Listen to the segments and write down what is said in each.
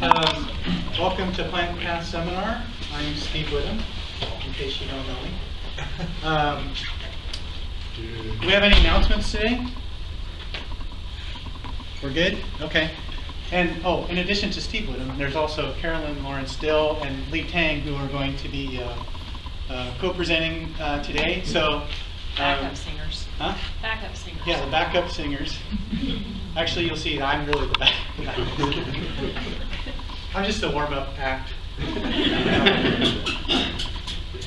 Welcome to Plant Path Seminar. I'm Steve Whitham, in case you don't know me. Do we have any announcements today? We're good? Okay. And in addition to Steve Whitham, there's also Carolyn Lawrence-Dill and Tang who are going to be co-presenting today. So backup singers. Huh? Backup singers. Yeah, the backup singers. Actually, you'll see I'm really the backup. I'm just a warm-up act.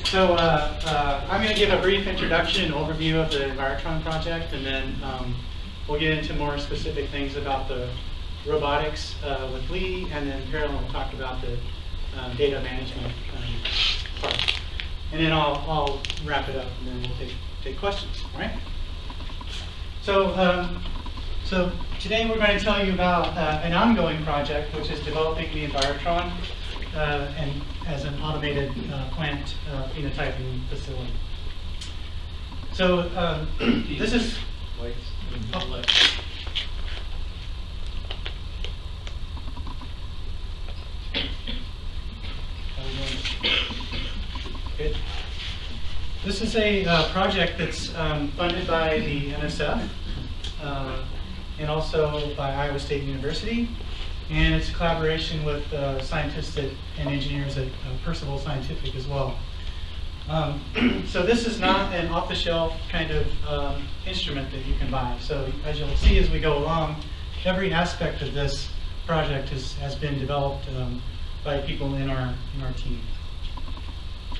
So I'm going to give a brief introduction and overview of the Enviratron project, and then we'll get into more specific things about the robotics with Lee, and then Carolyn will talk about the data management part. And then I'll wrap it up, and then we'll take questions, all right? So today we're going to tell you about an ongoing project, which is developing the Enviratron and as an automated plant phenotyping facility. So this is. Good. This is a project that's funded by the NSF and also by Iowa State University, and it's a collaboration with scientists and engineers at Percival Scientific as well. So this is not an off-the-shelf kind of instrument that you can buy. So as you'll see as we go along, every aspect of this project has been developed by people in our team.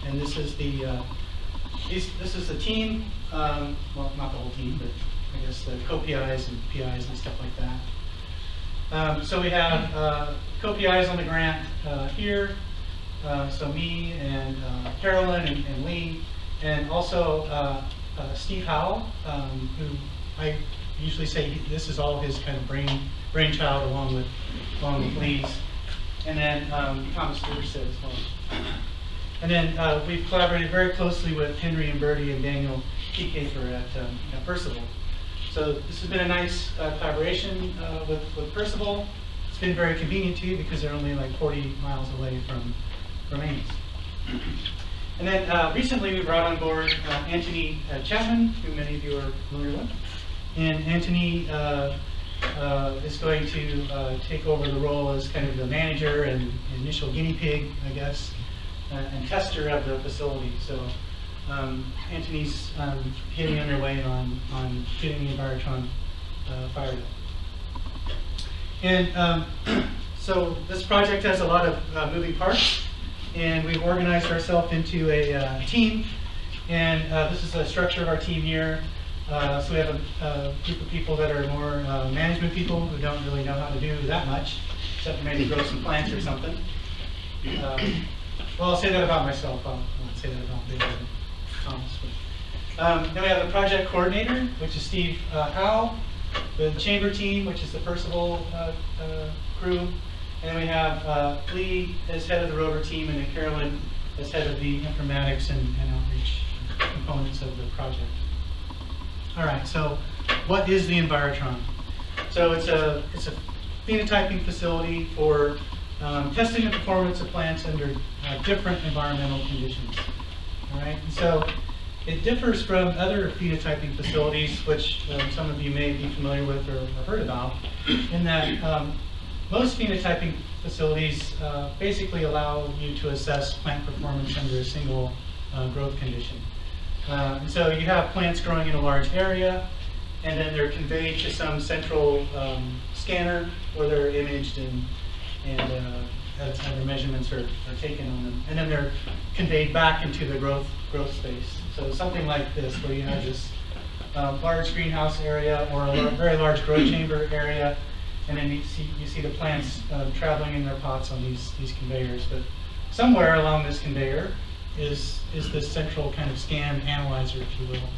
And this is the team. Well, not the whole team, but I guess the co-PIs and PIs and stuff like that. So we have co-PIs on the grant here. So me and Carolyn and Lee, and also Steve Howell, who I usually say this is all his kind of brainchild along with Lee's, and then Thomas Derset as well. And then we've collaborated very closely with Henry and Bertie and Daniel Keycaper at Percival. So this has been a nice collaboration with Percival. It's been very convenient too because they're only like 40 miles away from Ames. And then recently we brought on board Anthony Chapman, who many of you are familiar with. And Anthony is going to take over the role as kind of the manager and initial guinea pig, I guess, and tester of the facility. So Anthony's getting underway on getting the Enviratron fired up. And so this project has a lot of moving parts, and we've organized ourselves into a team. And this is the structure of our team here. So we have a group of people that are more management people who don't really know how to do that much, except for maybe grow some plants or something. Well, I'll say that about myself. I won't say that about David and Thomas. Then we have the project coordinator, which is Steve Howell, the chamber team, which is the Percival crew, and then we have Lee as head of the rover team, and then Carolyn as head of the informatics and outreach components of the project. All right, so what is the Enviratron? So it's a phenotyping facility for testing the performance of plants under different environmental conditions. All right, and so it differs from other phenotyping facilities, which some of you may be familiar with or heard about, in that most phenotyping facilities basically allow you to assess plant performance under a single growth condition. And so you have plants growing in a large area, and then they're conveyed to some central scanner where they're imaged and other measurements are taken on them, and then they're conveyed back into the growth space. So something like this, where you have this large greenhouse area or a very large grow chamber area, and then you see the plants traveling in their pots on these conveyors. But somewhere along this conveyor is this central kind of scan analyzer, if you will.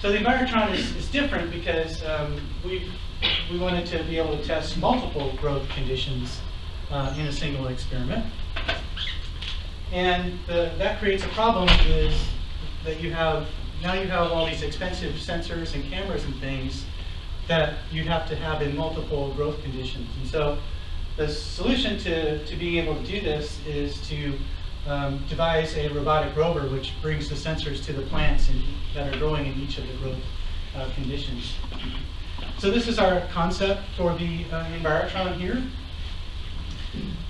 So the Enviratron is different because we wanted to be able to test multiple growth conditions in a single experiment. And that creates a problem is that now you have all these expensive sensors and cameras and things that you'd have to have in multiple growth conditions. And so the solution to being able to do this is to devise a robotic rover which brings the sensors to the plants that are growing in each of the growth conditions. So this is our concept for the Enviratron here.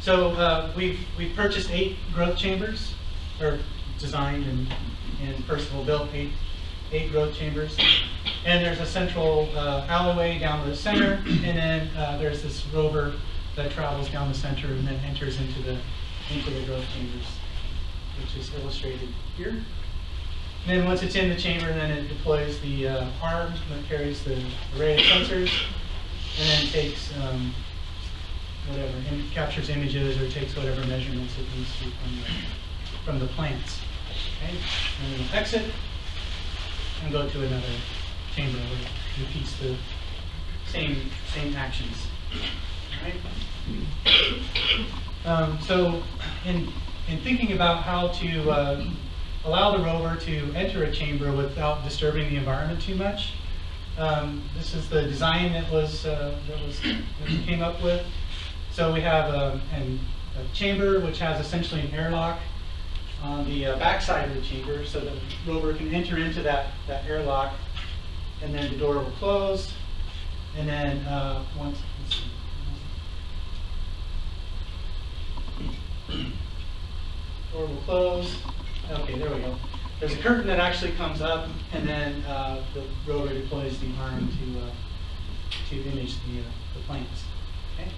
So we've purchased 8 growth chambers, or designed and first of all built 8 growth chambers. And there's a central alleyway down the center, and then there's this rover that travels down the center and then enters into the growth chambers, which is illustrated here. And then once it's in the chamber, then it deploys the arm that carries the array of sensors, and then takes whatever, captures images or takes whatever measurements it needs to from the plants. Okay? And then it'll exit and go to another chamber where it repeats the same actions. All right? So in thinking about how to allow the rover to enter a chamber without disturbing the environment too much, this is the design that we came up with. So we have a chamber which has essentially an airlock on the back side of the chamber, so the rover can enter into that airlock, and then the door will close, and then once. Door will close. Okay, there we go. There's a curtain that actually comes up, and then the rover deploys the arm to image the plants. Okay.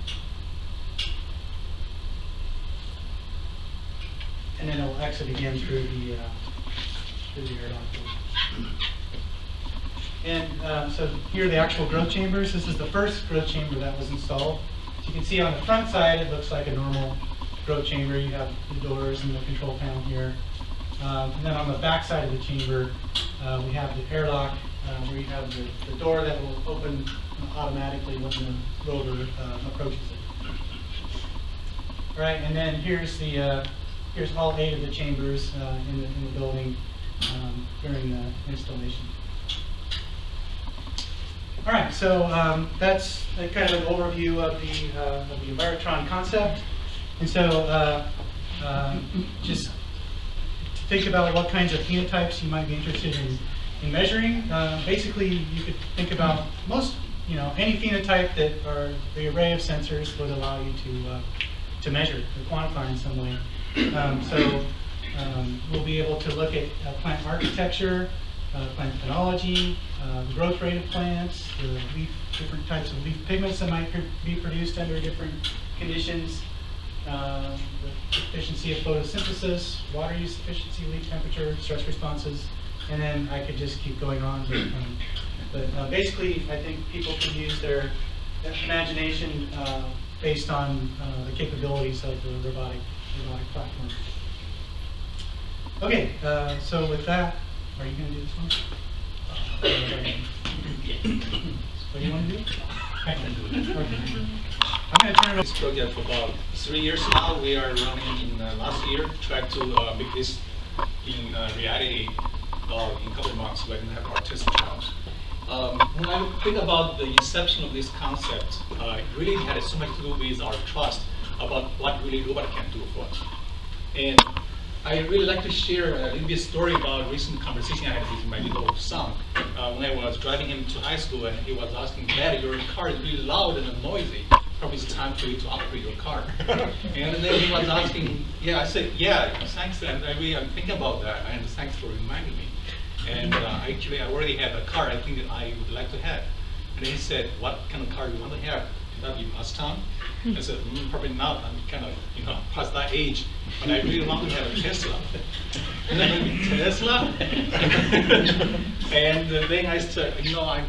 And then it will exit again through the airlock. And so here are the actual growth chambers. This is the first growth chamber that was installed. As you can see on the front side, it looks like a normal growth chamber. You have the doors and the control panel here. And then on the back side of the chamber, we have the airlock where you have the door that will open automatically when the rover approaches it. All right, and then here's all 8 of the chambers in the building during the installation. All right, so that's kind of an overview of the Enviratron concept. And so just think about what kinds of phenotypes you might be interested in measuring. Basically, you could think about any phenotype that are the array of sensors would allow you to measure or quantify in some way. So we'll be able to look at plant architecture, plant phenology, the growth rate of plants, the different types of leaf pigments that might be produced under different conditions, the efficiency of photosynthesis, water use efficiency, leaf temperature, stress responses, and then I could just keep going on. But basically, I think people can use their imagination based on the capabilities of the robotic platform. Okay, so with that, are you going to do this one? What do you want to do? I can do it. Okay. I'm going to turn it over. This project for about 3 years now. We are running in last year, trying to make this in reality in a couple of months. We're going to have our test trials. When I think about the inception of this concept, it really had so much to do with our trust about what really robot can do for us. And I really like to share a little bit story about a recent conversation I had with my little son. When I was driving him to high school, and he was asking, "Dad, your car is really loud and noisy. Probably it's time for you to operate your car." And then he was asking, I said, thanks, and I'm thinking about that, and thanks for reminding me. And actually, I already have a car I think that I would like to have. And he said, "What kind of car do you want to have? Would that be Mustang?" I said, "Probably not. I'm kind of, past that age, but I really want to have a Tesla." Tesla? And then I said,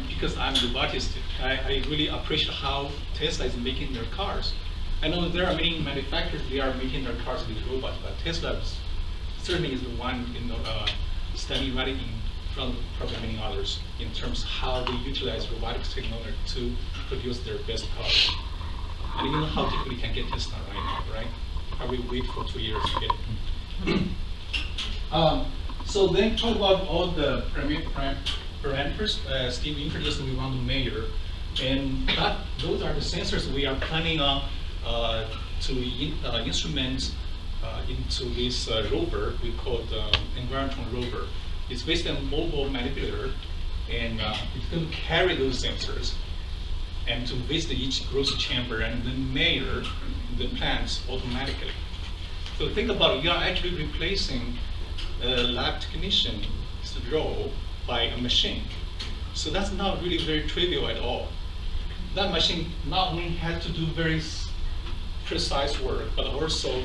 because I'm a robotist, I really appreciate how Tesla is making their cars. I know there are many manufacturers, they are making their cars with robots, but Tesla certainly is the one, standing right in front of probably many others in terms of how they utilize robotics technology to produce their best cars. And you know how quickly we can get Tesla right now, right? Probably wait for 2 years to get it. So then talk about all the parameters Steve introduced we want to measure. And those are the sensors we are planning on to instrument into this rover we call the Enviratron rover. It's basically a mobile manipulator, and it's going to carry those sensors and to visit each growth chamber and then measure the plants automatically. So think about it, you are actually replacing a lab technician's role by a machine. So that's not really very trivial at all. That machine not only has to do very precise work, but also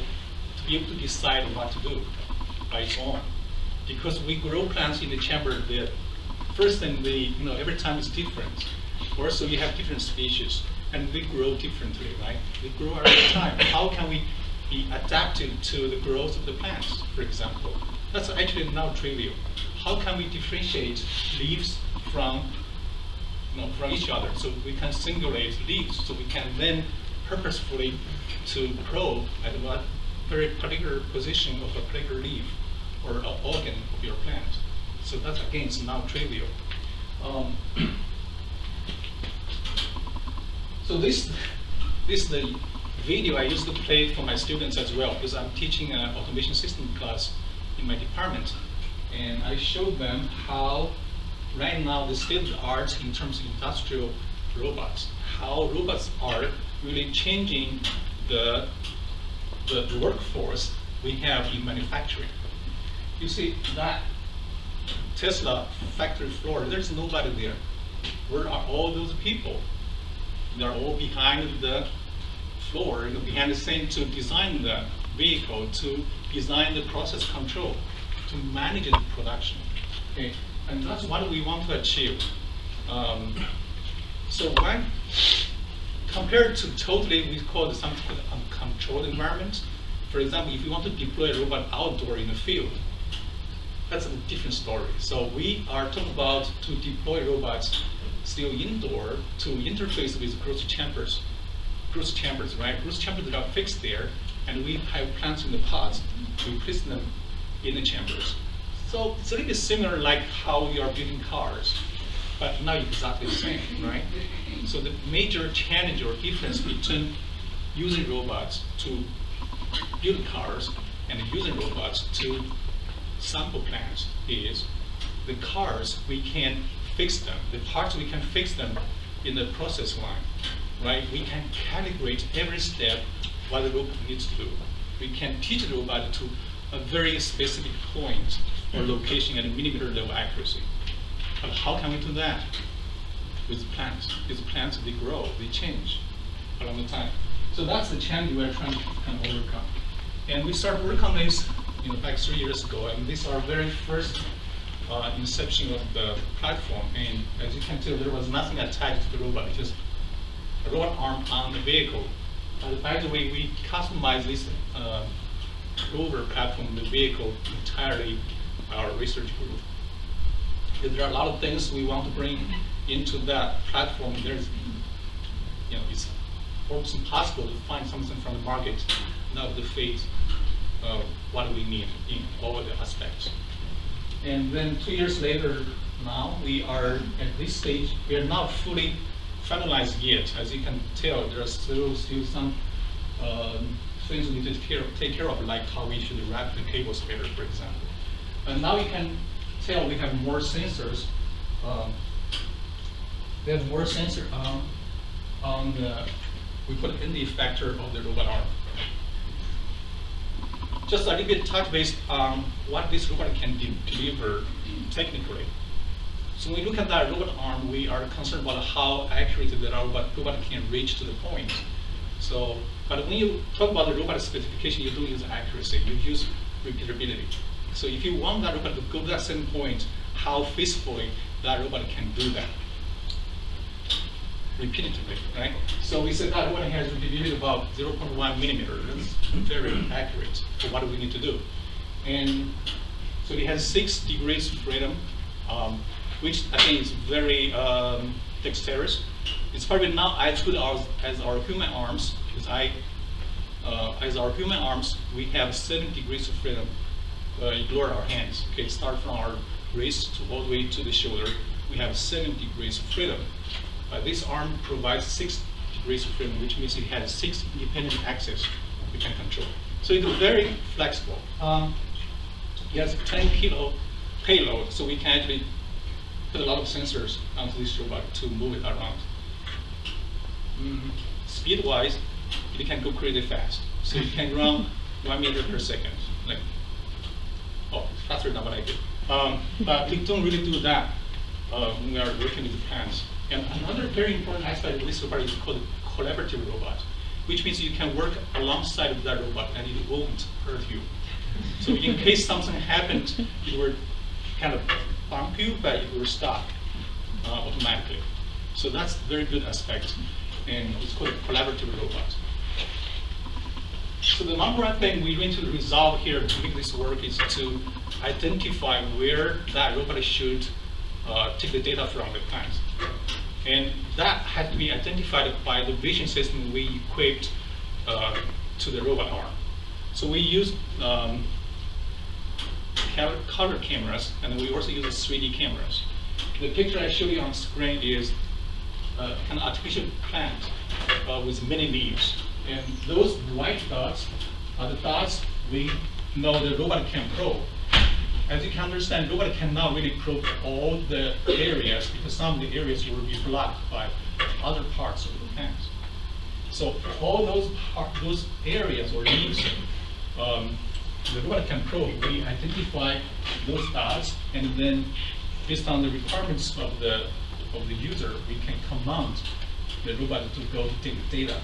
to be able to decide what to do by its own. Because we grow plants in the chamber, the first thing every time it's different. Also, you have different species, and they grow differently, right? They grow all the time. How can we be adapted to the growth of the plants, for example? That's actually not trivial. How can we differentiate leaves from each other, so we can singulate leaves, so we can then purposefully to grow at what very particular position of a particular leaf or an organ of your plant. So that's again, it's not trivial. So this is the video I used to play for my students as well, because I'm teaching an automation system class in my department, and I showed them how right now the state of the art in terms of industrial robots, how robots are really changing the workforce we have in manufacturing. You see that Tesla factory floor, there's nobody there. Where are all those people? They're all behind the floor, behind the scene to design the vehicle, to design the process control, to manage the production. Okay, and that's what we want to achieve. So when compared to totally, we call it something called uncontrolled environment. For example, if you want to deploy a robot outdoor in the field, that's a different story. So we are talking about to deploy robots still indoor to interface with growth chambers. Growth chambers, right? Growth chambers that are fixed there, and we have plants in the pods. We place them in the chambers. So it's a little bit similar like how we are building cars, but not exactly the same, right? So the major challenge or difference between using robots to build cars and using robots to sample plants is the cars, we can fix them. The parts, we can fix them in the process line, right? We can calibrate every step what the robot needs to do. We can teach the robot to a very specific point or location at a millimeter level accuracy. But how can we do that? With plants. With plants, they grow, they change along the time. So that's the challenge we're trying to kind of overcome. And we started working on this back 3 years ago, and this is our very first inception of the platform. And as you can tell, there was nothing attached to the robot, just a robot arm on the vehicle. By the way, we customized this rover platform, the vehicle, entirely our research group. There are a lot of things we want to bring into that platform. There's, it's almost impossible to find something from the market now to fit what we need in all the aspects. And then 2 years later, now we are at this stage. We are not fully finalized yet. As you can tell, there are still some things we need to take care of, like how we should wrap the cables better, for example. And now you can tell we have more sensors. We have more sensor on the, we put in the effector of the robot arm. Just a little bit touch base on what this robot can deliver technically. So when we look at that robot arm, we are concerned about how accurate the robot can reach to the point. So, but when you talk about the robot specification, you don't use accuracy, you use repeatability. So if you want that robot to go to that same point, how feasibly that robot can do that repeatedly, right? So we said that robot has repeatability about 0.1 millimeter. That's very accurate for what we need to do. And so it has 6 degrees of freedom, which I think is very dexterous. It's probably not as good as our human arms, because as our human arms, we have 7 degrees of freedom. Ignore our hands. Okay, start from our wrist to all the way to the shoulder. We have 7 degrees of freedom. This arm provides 6 degrees of freedom, which means it has 6 independent axes we can control. So it's very flexible. It has 10 kilo payload, so we can actually put a lot of sensors onto this robot to move it around. Speed-wise, it can go pretty fast. So it can run 1 meter per second. Like, oh, faster than what I did. But we don't really do that when we are working with the plants. And another very important aspect of this robot is called collaborative robot, which means you can work alongside of that robot and it won't hurt you. So in case something happened, it will kind of bump you, but it will stop automatically. So that's a very good aspect, and it's called a collaborative robot. So the number one thing we need to resolve here to make this work is to identify where that robot should take the data from the plants. And that had to be identified by the vision system we equipped to the robot arm. So we use color cameras, and we also use 3D cameras. The picture I showed you on screen is an artificial plant with many leaves. And those white dots are the dots we know the robot can probe. As you can understand, the robot cannot really probe all the areas because some of the areas will be blocked by other parts of the plant. So all those areas or leaves, the robot can probe. We identify those dots, and then based on the requirements of the user, we can command the robot to go to take the data.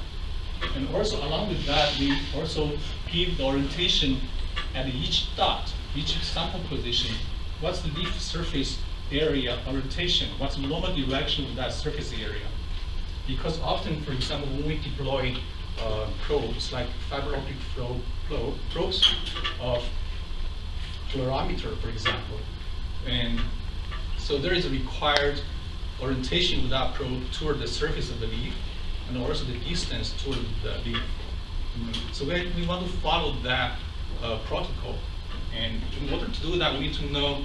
And also along with that, we also give the orientation at each dot, each sample position. What's the leaf surface area orientation? What's the normal direction of that surface area? Because often, for example, when we deploy probes like fiber optic probes of fluorometer, for example, and so there is a required orientation of that probe toward the surface of the leaf, and also the distance toward the leaf. So we want to follow that protocol. And in order to do that, we need to know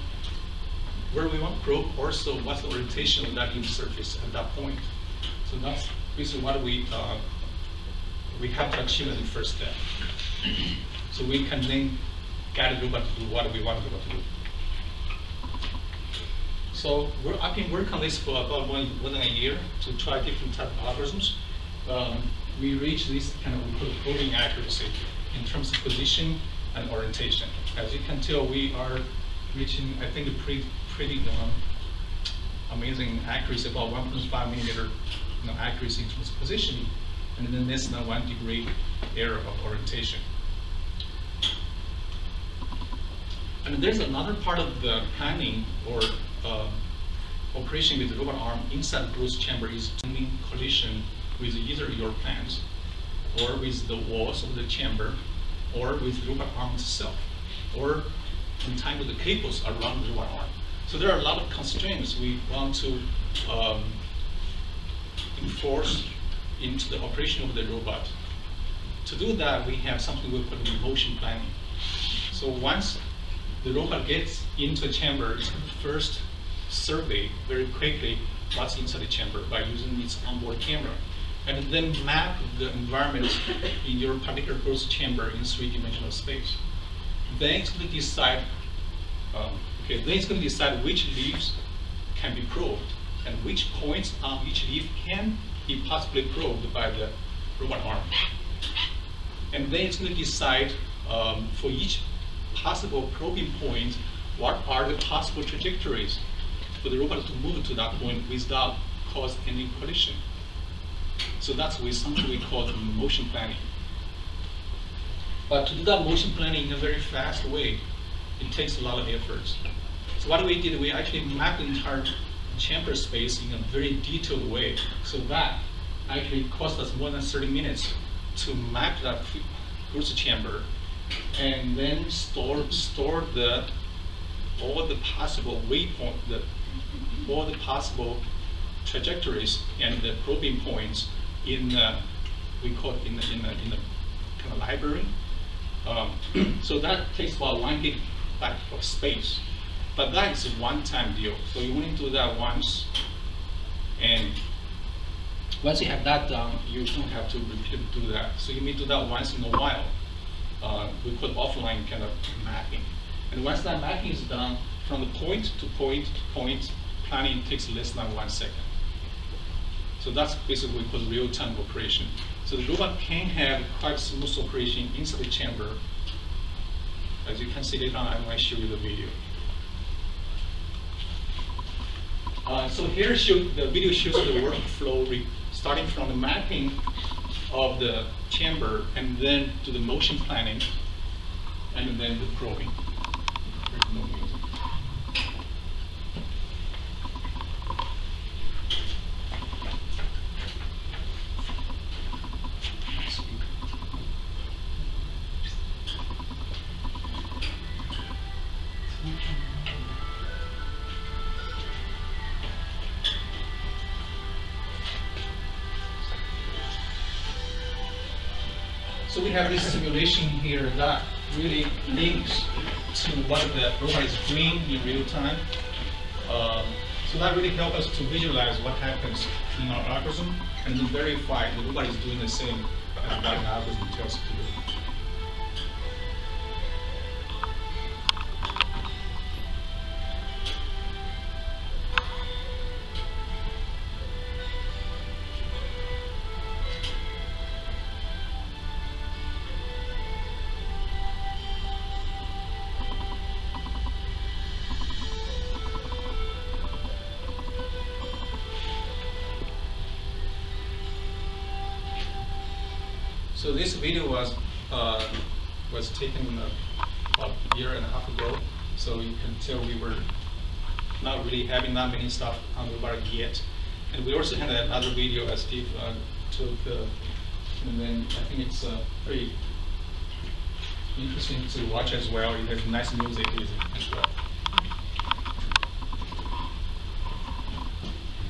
where we want to probe, also what's the orientation of that leaf surface at that point. So that's basically what we have to achieve in the first step. So we can then guide the robot to do what we want the robot to do. So I've been working on this for about more than a year to try different type of algorithms. We reach this kind of probing accuracy in terms of position and orientation. As you can tell, we are reaching, I think, a pretty amazing accuracy, about 1.5 millimeter accuracy in terms of positioning, and then less than 1 degree error of orientation. And there's another part of the planning or operation with the robot arm inside the growth chamber is planning collision with either your plants or with the walls of the chamber or with the robot arm itself, or entangle the cables around the robot arm. So there are a lot of constraints we want to enforce into the operation of the robot. To do that, we have something we call motion planning. So once the robot gets into a chamber, it's going to first survey very quickly what's inside the chamber by using its onboard camera, and then map the environment in your particular growth chamber in 3-dimensional space. Then it's going to decide. Which leaves can be probed and which points on each leaf can be possibly probed by the robot arm. And then it's going to decide for each possible probing point, what are the possible trajectories for the robot to move to that point without cause any collision. So that's with something we call motion planning. But to do that motion planning in a very fast way, it takes a lot of efforts. So what we did, we actually mapped the entire chamber space in a very detailed way. So that actually cost us more than 30 minutes to map that growth chamber, and then store all the possible waypoint, all the possible trajectories and the probing points in we call it in the kind of library. So that takes about 1 gigabyte of space, but that is a one-time deal. So you only do that once, and Once you have that done, you don't have to repeatedly do that. So you may do that once in a while. We call offline kind of mapping. And once that mapping is done, from the point to point to point, planning takes less than 1 second. So that's basically what we call real-time operation. So the robot can have quite smooth operation inside the chamber. As you can see later on, I might show you the video. So here the video shows the workflow starting from the mapping of the chamber and then to the motion planning and then the probing. There's no music. So we have this simulation here that really links to what the robot is doing in real time. So that really helps us to visualize what happens in our algorithm and then verify the robot is doing the same as what the algorithm tells it to do. So this video was taken about a year and a half ago. So you can tell we were not really having that many stuff on the robot yet. And we also had another video as Steve took, and then I think it's very interesting to watch as well. It has nice music as well.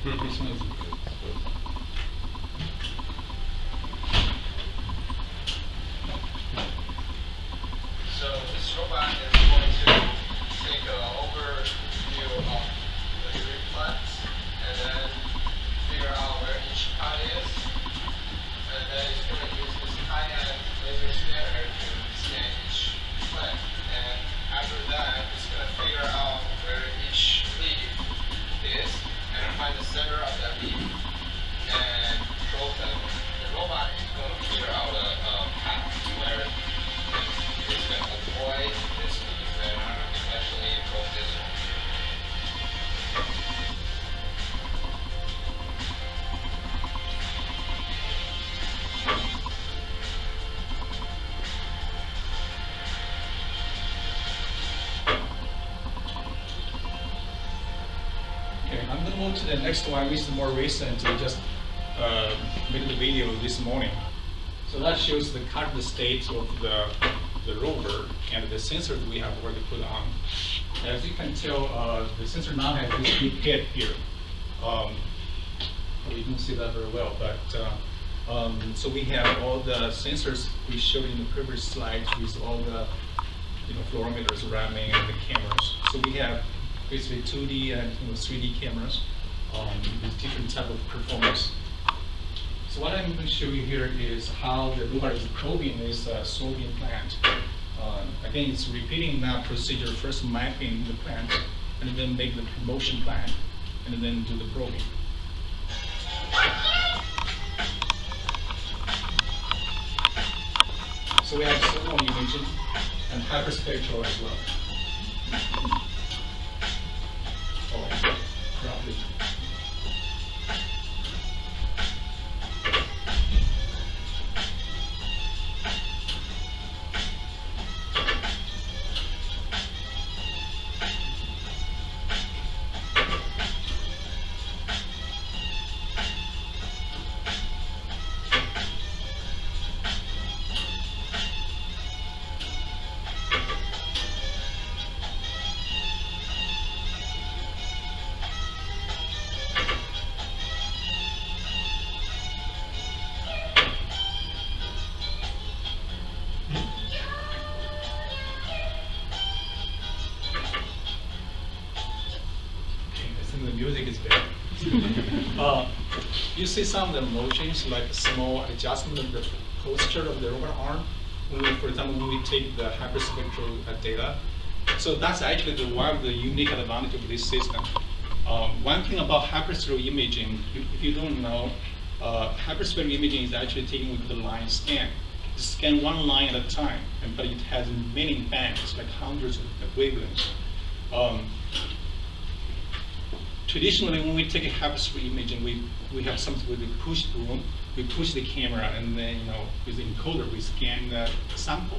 This one is good. So this robot is going to take an overview of the reflex and then figure out where each cut is. And then it's going to use this high-end laser scanner to scan each flap. And after that, it's going to figure out where each leaf is and find the center of that leaf and probe them. The robot is going to figure out a path where it's going to avoid this leaf and eventually probe this one. Okay, I'm going to move to the next one, which is more recent. We just made the video this morning. So that shows the current state of the rover and the sensors we have already put on. As you can tell, the sensor now has this big head here. You don't see that very well, but so we have all the sensors we showed in the previous slides with all the fluorometers, ramming, and the cameras. So we have basically 2D and 3D cameras with different type of performance. So what I'm going to show you here is how the robot is probing this soybean plant. Again, it's repeating that procedure, first mapping the plant, and then make the motion plan, and then do the probing. So we have thermal imaging and hyperspectral as well. Oh, roughly. The music is better. you see some of the motions, like small adjustment of the posture of the robot arm. For example, when we take the hyperspectral data. So that's actually one of the unique advantages of this system. One thing about hyperspectral imaging, if you don't know, hyperspectral imaging is actually taking with the line scan. You scan one line at a time, but it has many bands, like hundreds of wavelengths. Traditionally, when we take a hyperspectral imaging, we have something with a push broom. We push the camera, and then with the encoder, we scan the sample.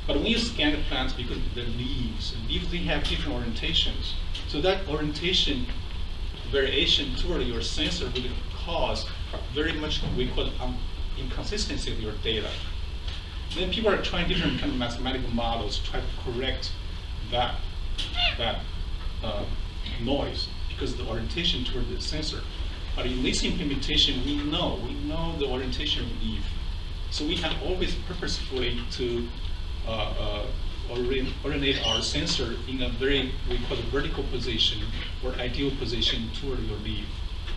But when you scan the plants, because of the leaves they have different orientations. So that orientation variation toward your sensor will cause very much what we call inconsistency of your data. Then people are trying different kind of mathematical models to try to correct that noise because of the orientation toward the sensor. But in this implementation, we know the orientation of leaf. So we have always purposefully to orientate our sensor in a very, we call it vertical position or ideal position toward your leaf.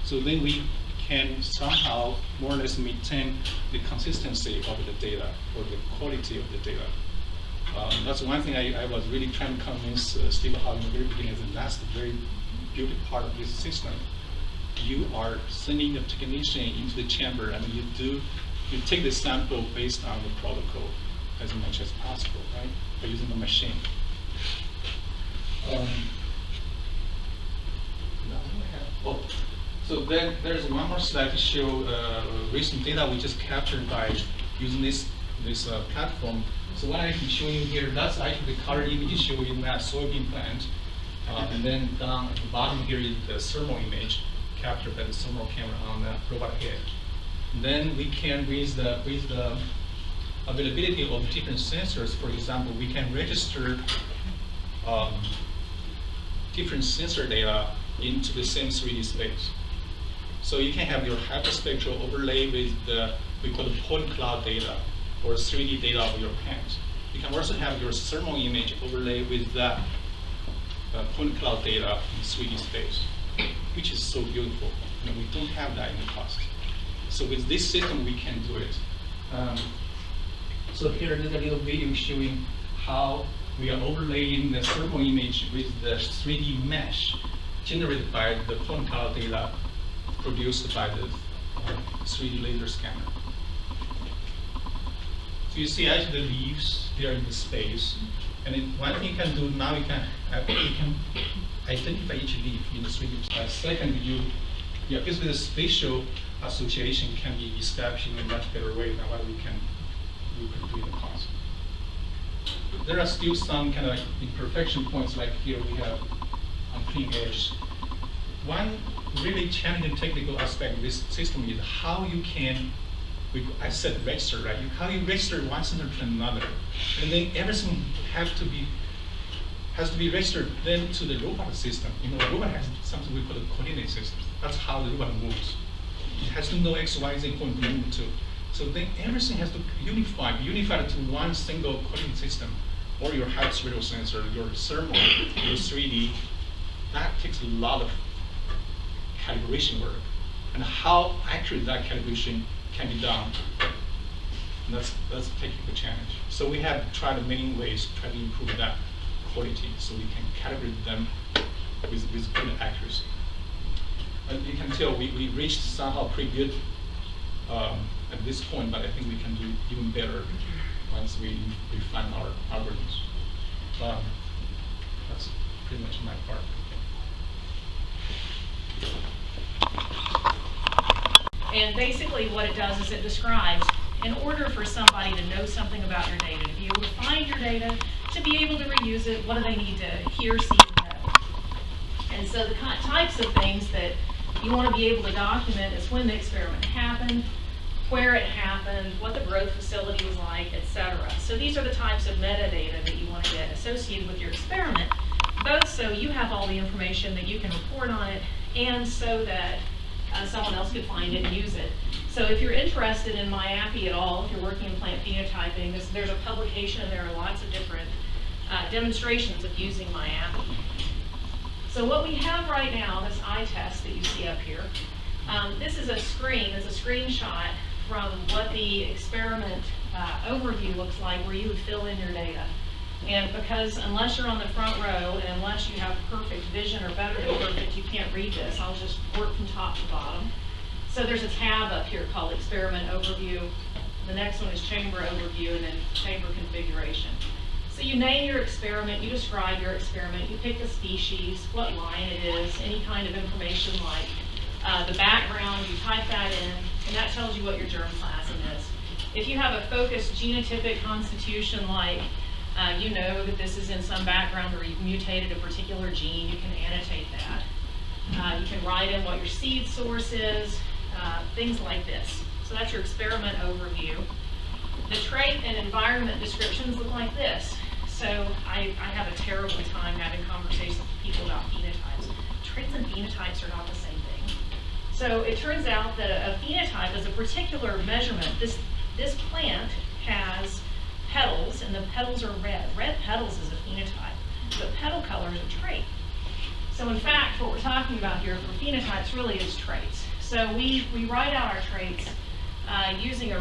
So then we can somehow more or less maintain the consistency of the data or the quality of the data. That's one thing I was really trying to convince Steve Hall in the very beginning, and that's the very beautiful part of this system. You are sending the technician into the chamber, and you take the sample based on the protocol as much as possible, right? By using the machine. So then there's one more slide to show recent data we just captured by using this platform. So what I'm showing you here, that's actually the color image showing that soybean plant. And then down at the bottom here is the thermal image captured by the thermal camera on the robot head. And then we can, with the availability of different sensors, for example, we can register different sensor data into the same 3D space. So you can have your hyperspectral overlay with the, we call the point cloud data or 3D data of your plant. You can also have your thermal image overlay with the point cloud data in 3D space, which is so beautiful. We don't have that in the past. So with this system, we can do it. So here is a little video showing how we are overlaying the thermal image with the 3D mesh generated by the point cloud data produced by the 3D laser scanner. So you see actually the leaves, they are in the space. And then one thing you can do now, you can identify each leaf in the 3D space. Second, basically the spatial association can be established in a much better way than what we could do in the past. There are still some kind of imperfection points, like here we have unclean edge. One really challenging technical aspect of this system is how you can, I said register, right? How you register one sensor to another, and then everything has to be registered then to the robot system. The robot has something we call a coordinate system. That's how the robot moves. It has to know X, Y, Z point to move to. So then everything has to unified to one single coordinate system, or your hyperspectral sensor, your thermal, your 3D. That takes a lot of calibration work, and how accurate that calibration can be done. And that's a technical challenge. So we have tried many ways to try to improve that quality, so we can calibrate them with good accuracy. And you can tell we reached somehow pretty good at this point, but I think we can do even better once we refine our algorithms. That's pretty much my part. And basically what it does is it describes, in order for somebody to know something about your data, to be able to find your data, to be able to reuse it, what do they need to hear, see, and know? And so the types of things that you want to be able to document is when the experiment happened, where it happened, what the growth facility was like, etc. So these are the types of metadata that you want to get associated with your experiment, both so you have all the information that you can report on it, and so that someone else could find it and use it. So if you're interested in MyAppy at all, if you're working in plant phenotyping, there's a publication, and there are lots of different demonstrations of using MyAppy. So what we have right now, this eye test that you see up here, This is a screen, it's a screenshot from what the experiment overview looks like where you would fill in your data. And because unless you're on the front row and unless you have perfect vision or better than perfect, you can't read this. I'll just work from top to bottom. So there's a tab up here called Experiment Overview. The next one is Chamber Overview, and then Chamber Configuration. So you name your experiment, you describe your experiment, you pick the species, what line it is, any kind of information like the background, you type that in, and that tells you what your germplasm is. If you have a focused genotypic constitution like you know that this is in some background or you've mutated a particular gene, you can annotate that. You can write in what your seed source is, things like this. So that's your experiment overview. The trait and environment descriptions look like this. So I have a terrible time having conversations with people about phenotypes. Traits and phenotypes are not the same thing. So it turns out that a phenotype is a particular measurement. This plant has petals, and the petals are red. Red petals is a phenotype, but petal color is a trait. So in fact, what we're talking about here for phenotypes really is traits. So we write out our traits using a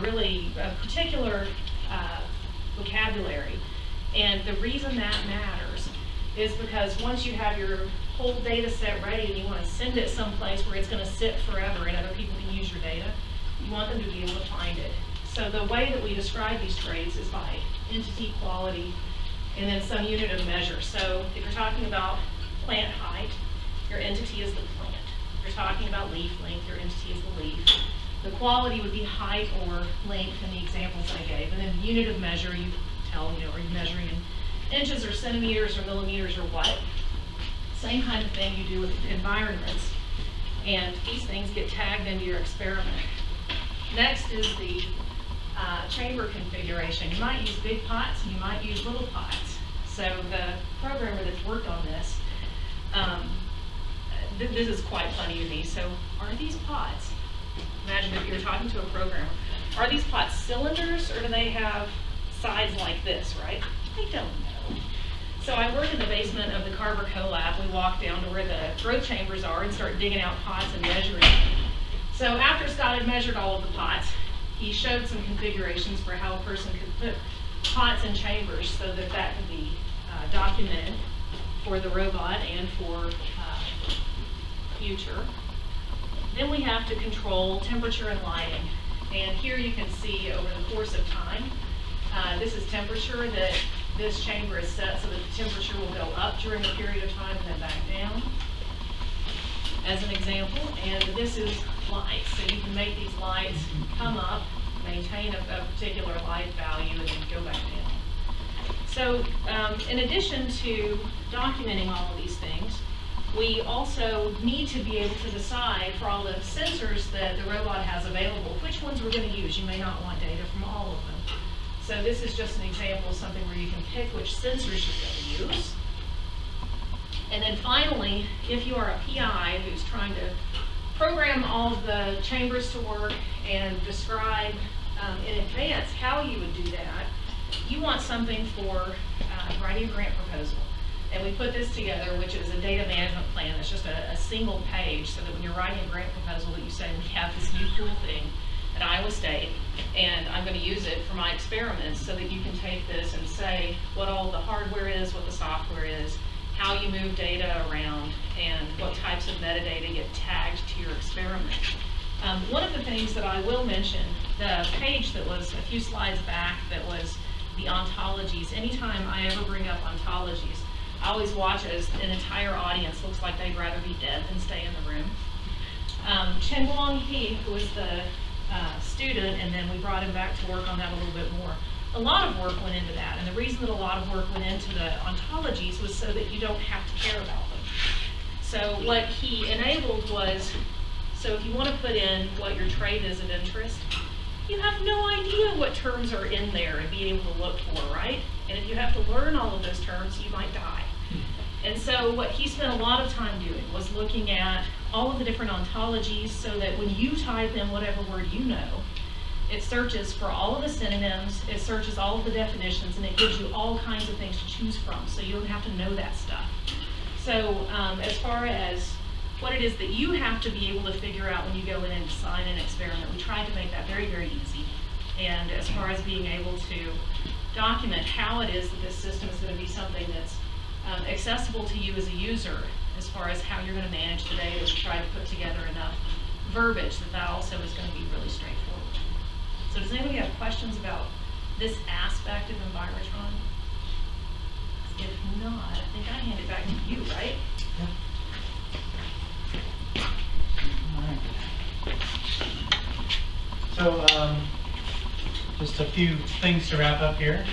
particular vocabulary. And the reason that matters is because once you have your whole data set ready and you want to send it someplace where it's going to sit forever and other people can use your data, you want them to be able to find it. So the way that we describe these traits is by entity, quality, and then some unit of measure. So if you're talking about plant height, your entity is the plant. If you're talking about leaf length, your entity is the leaf. The quality would be height or length in the examples I gave. And then the unit of measure, you tell, are you measuring in inches or centimeters or millimeters or what? Same kind of thing you do with environments. And these things get tagged into your experiment. Next is the chamber configuration. You might use big pots and you might use little pots. So the programmer that's worked on this, this is quite funny to me. So are these pots, imagine if you're talking to a programmer, are these pots cylinders or do they have sides like this, right? I don't know. So I work in the basement of the Carver Co-Lab. We walk down to where the growth chambers are and start digging out pots and measuring them. So after Scott had measured all of the pots, he showed some configurations for how a person could put pots in chambers so that that could be documented for the robot and for future. Then we have to control temperature and lighting. And here you can see over the course of time, this is temperature that this chamber is set so that the temperature will go up during a period of time and then back down, as an example. And this is light, so you can make these lights come up, maintain a particular light value, and then go back down. So in addition to documenting all of these things, we also need to be able to decide for all the sensors that the robot has available, which ones we're going to use. You may not want data from all of them. So this is just an example of something where you can pick which sensors you're going to use. And then finally, if you are a PI who's trying to program all of the chambers to work and describe in advance how you would do that, you want something for writing a grant proposal. And we put this together, which is a data management plan. It's just a single page so that when you're writing a grant proposal that you say, we have this new cool thing at Iowa State, and I'm going to use it for my experiments, so that you can take this and say what all the hardware is, what the software is, how you move data around, and what types of metadata get tagged to your experiment. One of the things that I will mention, the page that was a few slides back that was the ontologies, anytime I ever bring up ontologies, I always watch as an entire audience looks like they'd rather be dead than stay in the room. Chen Guang He, who was the student, and then we brought him back to work on that a little bit more. A lot of work went into that, and the reason that a lot of work went into the ontologies was so that you don't have to care about them. So what he enabled was, so if you want to put in what your trait is of interest, you have no idea what terms are in there and be able to look for, right? And if you have to learn all of those terms, you might die. And so what he spent a lot of time doing was looking at all of the different ontologies so that when you type in whatever word you know, it searches for all of the synonyms, it searches all of the definitions, and it gives you all kinds of things to choose from, so you don't have to know that stuff. So as far as what it is that you have to be able to figure out when you go in and design an experiment. We tried to make that very, very easy. And as far as being able to document how it is that this system is going to be something that's accessible to you as a user, as far as how you're going to manage the data, we try to put together enough verbiage that also is going to be really straightforward. So does anybody have questions about this aspect of Enviratron? If not, I think I hand it back to you, right? All right. So just a few things to wrap up here.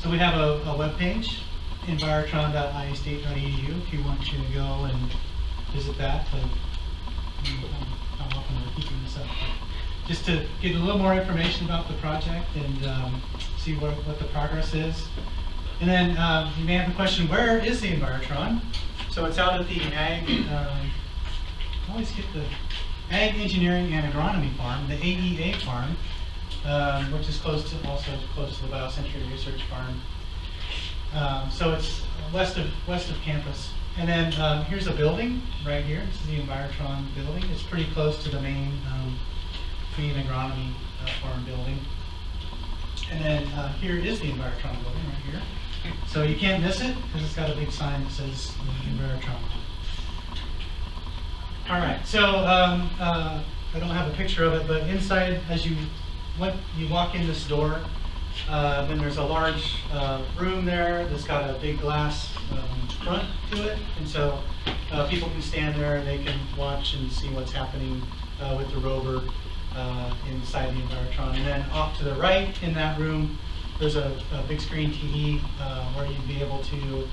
So we have a web page, enviratron.iastate.edu, if you want to go and visit that. How often we're keeping this up. Just to get a little more information about the project and see what the progress is. And then you may have the question, where is the Enviratron? So it's out at the Ag, I always get the Ag Engineering and Agronomy Farm, the AEA farm, which is also close to the Biocentury Research Farm. So it's west of campus. And then here's a building right here. This is the Enviratron building. It's pretty close to the main agronomy farm building. And then here is the Enviratron building right here. So you can't miss it because it's got a big sign that says Enviratron. All right, so I don't have a picture of it, but inside, as you walk in this door, then there's a large room there that's got a big glass front to it, and so people can stand there and they can watch and see what's happening with the rover inside the Enviratron. And then off to the right in that room, there's a big screen TV where you'd be able to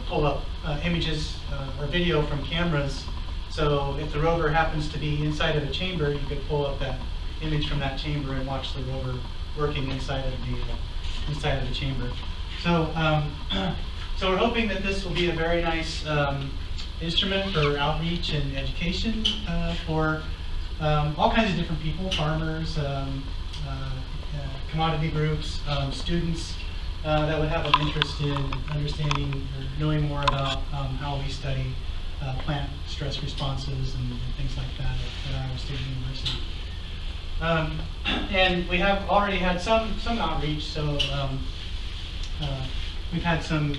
pull up images or video from cameras. So if the rover happens to be inside of a chamber, you could pull up that image from that chamber and watch the rover working inside of the chamber. So so we're hoping that this will be a very nice instrument for outreach and education for all kinds of different people, farmers, commodity groups, students that would have an interest in understanding or knowing more about how we study plant stress responses and things like that at Iowa State University. And we have already had some outreach, so we've had some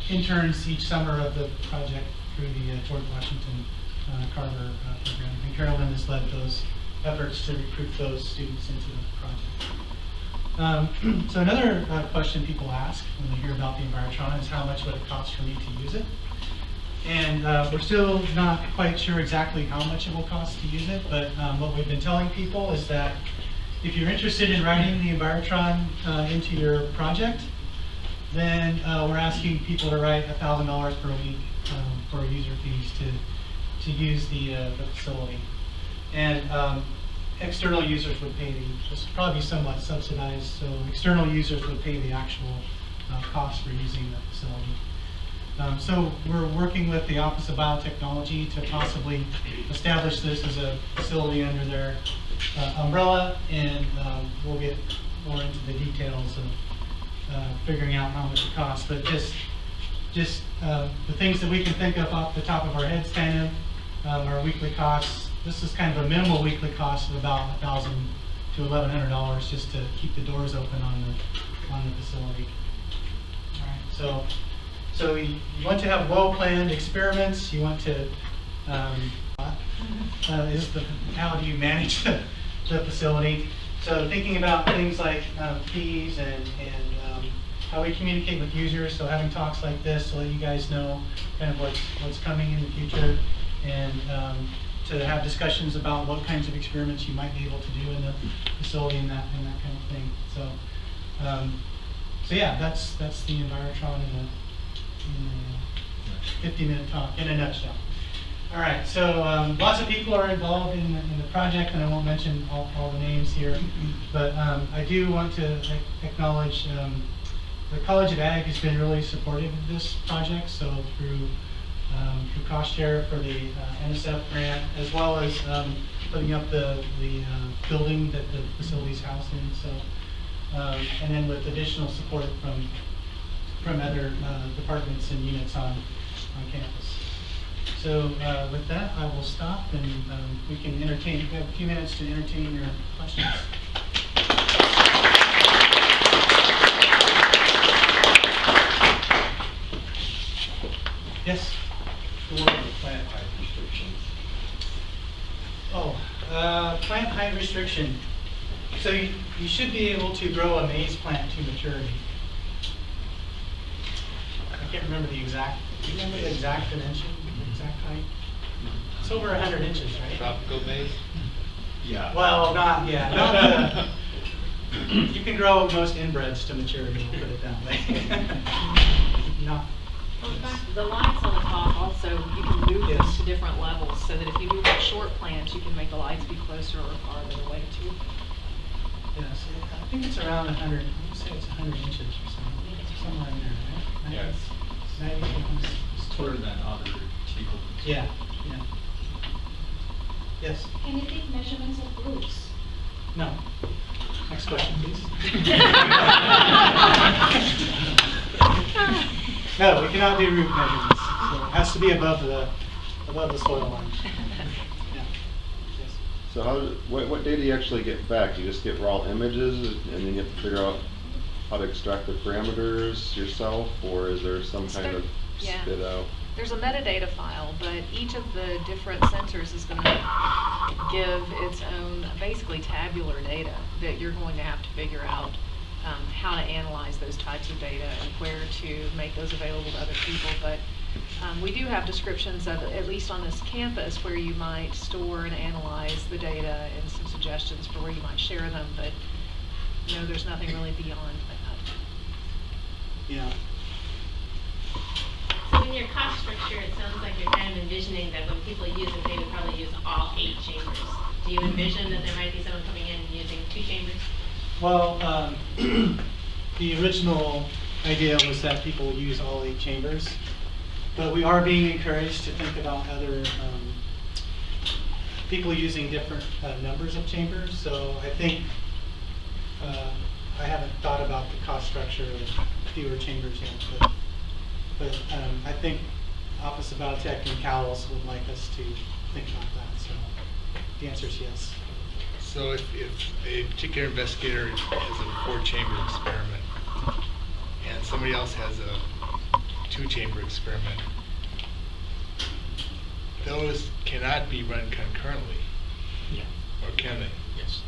interns each summer of the project through the George Washington Carver program, and Carolyn has led those efforts to recruit those students into the project. So another question people ask when they hear about the Enviratron is how much would it cost for me to use it? And we're still not quite sure exactly how much it will cost to use it, but what we've been telling people is that if you're interested in writing the Enviratron into your project, then we're asking people to write $1,000 per week for user fees to use the facility. And external users would pay this would probably be somewhat subsidized, so external users would pay the actual cost for using the facility. So we're working with the Office of Biotechnology to possibly establish this as a facility under their umbrella, and we'll get more into the details of figuring out how much it costs. But just the things that we can think of off the top of our heads, kind of our weekly costs. This is kind of a minimal weekly cost of about $1,000 to $1,100 just to keep the doors open on the facility. All right, so you want to have well-planned experiments. You want to, how do you manage the facility? So thinking about things like fees and how we communicate with users. So having talks like this to let you guys know kind of what's coming in the future, and to have discussions about what kinds of experiments you might be able to do in the facility and that kind of thing. So yeah, that's the Enviratron in a 50-minute talk in a nutshell. All right, so lots of people are involved in the project, and I won't mention all the names here, but I do want to acknowledge the College of Ag has been really supportive of this project, so through cost share for the NSF grant, as well as putting up the building that the facility's housed in, so and then with additional support from other departments and units on campus. So with that, I will stop and we can entertain, we have a few minutes to entertain your questions. Yes? Plant height restrictions. Oh, plant height restriction. So you should be able to grow a maize plant to maturity. I can't remember the exact, do you remember the exact dimension, the exact height? It's over 100 inches, right? Tropical maize? Yeah. Well, not the, you can grow most inbreds to maturity, we'll put it that way. Not. Well, in fact, the lights on the top also, you can move them Yes. to different levels so that if you do have short plants, you can make the lights be closer or farther away too. Yes, I think it's around 100, I would say it's 100 inches or something, somewhere in there, right? Yeah, it's 90 pounds. taller than other typical. Yeah, yeah. Yes, Can you take measurements of roots? no. Next question, please. No, we cannot do root measurements, so it has to be above the soil line. Yeah. Yes. So what data do you actually get back? You just get raw images and then you have to figure out how to extract the parameters yourself, or is there some kind of Yeah. spit out? There's a metadata file, but each of the different sensors is going to give its own basically tabular data that you're going to have to figure out how to analyze those types of data and where to make those available to other people. But we do have descriptions of, at least on this campus, where you might store and analyze the data and some suggestions for where you might share them, but no, there's nothing really beyond that. Yeah. So in your cost structure, it sounds like you're kind of envisioning that when people use it, they would probably use all 8 chambers. Do you envision that there might be someone coming in and using 2 chambers? Well, the original idea was that people use all 8 chambers, but we are being encouraged to think about other people using different numbers of chambers. So I think I haven't thought about the cost structure of fewer chambers yet, but I think Office of Biotech and CALS would like us to think about that. So the answer is yes. So if a particular investigator has a 4-chamber experiment and somebody else has a 2-chamber experiment, those cannot be run concurrently, Yeah. or can they? Yes.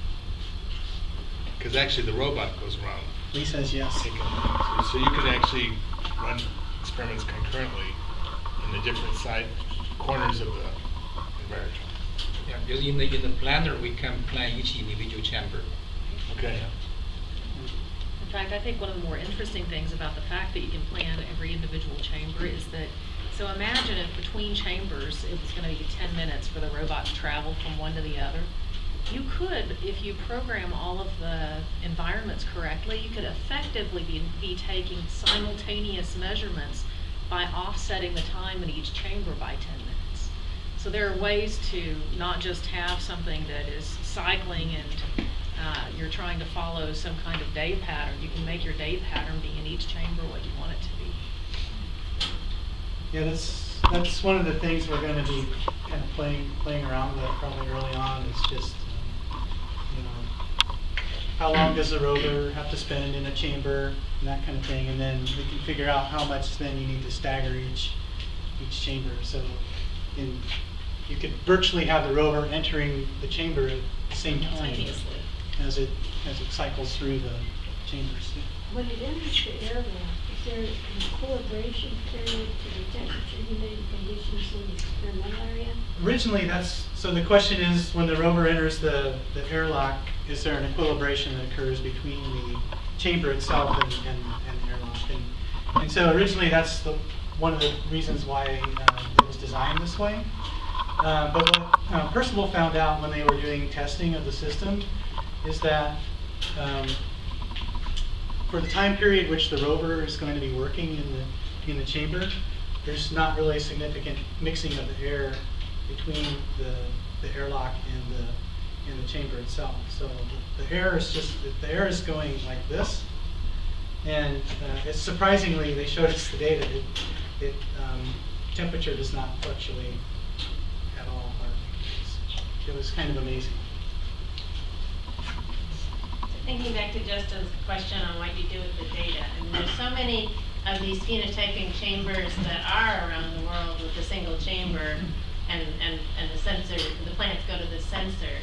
Because actually the robot goes around Lee says yes. taking, so you could actually run experiments concurrently in the different side corners of the Enviratron. Yeah, because in the planner, we can plan each individual chamber. Okay. In fact, I think one of the more interesting things about the fact that you can plan every individual chamber is that, so imagine if between chambers it was going to be 10 minutes for the robot to travel from one to the other. You could, if you program all of the environments correctly, you could effectively be taking simultaneous measurements by offsetting the time in each chamber by 10 minutes. So there are ways to not just have something that is cycling and you're trying to follow some kind of day pattern. You can make your day pattern be in each chamber what you want it to be. Yeah, that's one of the things we're going to be kind of playing around with probably early on. Is just how long does the rover have to spend in a chamber and that kind of thing, and then we can figure out how much then you need to stagger each chamber. So you could virtually have the rover entering the chamber at the same time Simultaneously. as it cycles through the chambers. When it enters the airlock, is there an equilibration period to detect attenuated conditions in the experimental area? Originally, so the question is, when the rover enters the airlock, is there an equilibration that occurs between the chamber itself and the airlock? And so originally, that's one of the reasons why it was designed this way. But what Percival found out when they were doing testing of the system is that for the time period which the rover is going to be working in the chamber, there's not really a significant mixing of the air between the airlock and the chamber itself. So the air is going like this, and it's surprisingly, they showed us the data. temperature does not fluctuate at all. It was kind of amazing. Thinking back to Justin's question on what you do with the data, and there's so many of these phenotyping chambers that are around the world with a single chamber, and the sensor, the plants go to the sensor.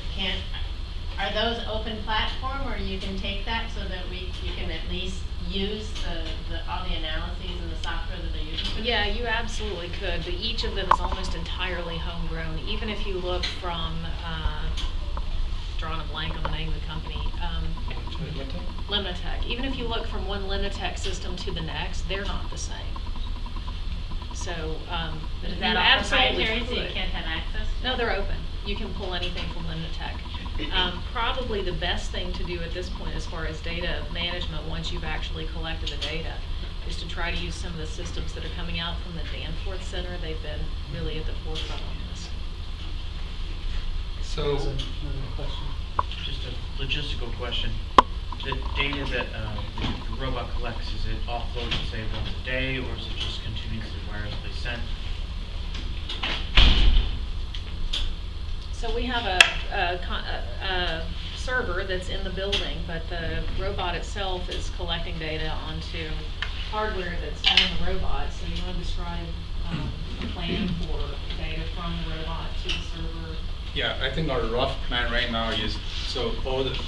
Are those open platform, or you can take that so that you can at least use all the analyses and the software that they're using? for Yeah, this? you absolutely could, but each of them is almost entirely homegrown. Even if you look from, drawing a blank on the name of the company, Limnatech. Even if you look from one Limnatech system to the next, they're not the same. So, But is you that all absolutely proprietary, so you could. can't have access? to No, it? they're open. You can pull anything from Limnatech. Probably the best thing to do at this point as far as data management, once you've actually collected the data, is to try to use some of the systems that are coming out from the Danforth Center. They've been really at the forefront on this. So, There's another question. Just a logistical question. The data that the robot collects, is it offloaded, say, once a day, or is it just continuously wirelessly sent? So we have a server that's in the building, but the robot itself is collecting data onto hardware that's on the robot. So you want to describe the plan for data from the robot to the server? Yeah, I think our rough plan right now is, so all the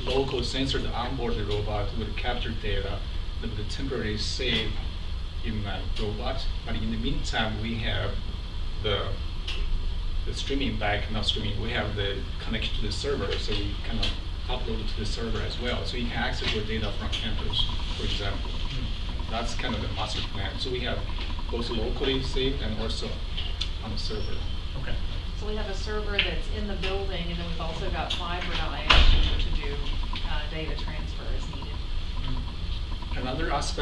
local sensors on board the robot would capture data that would temporarily save in that robot. But in the meantime, we have the streaming back, not streaming, we have the connection to the server, so we kind of upload it to the server as well. So you can access your data from campus, for example. That's kind of the master plan. So we have both locally saved and also on the server. Okay. So we have a server that's in the building, and then we've also got fiber to do data transfer as needed. Another aspect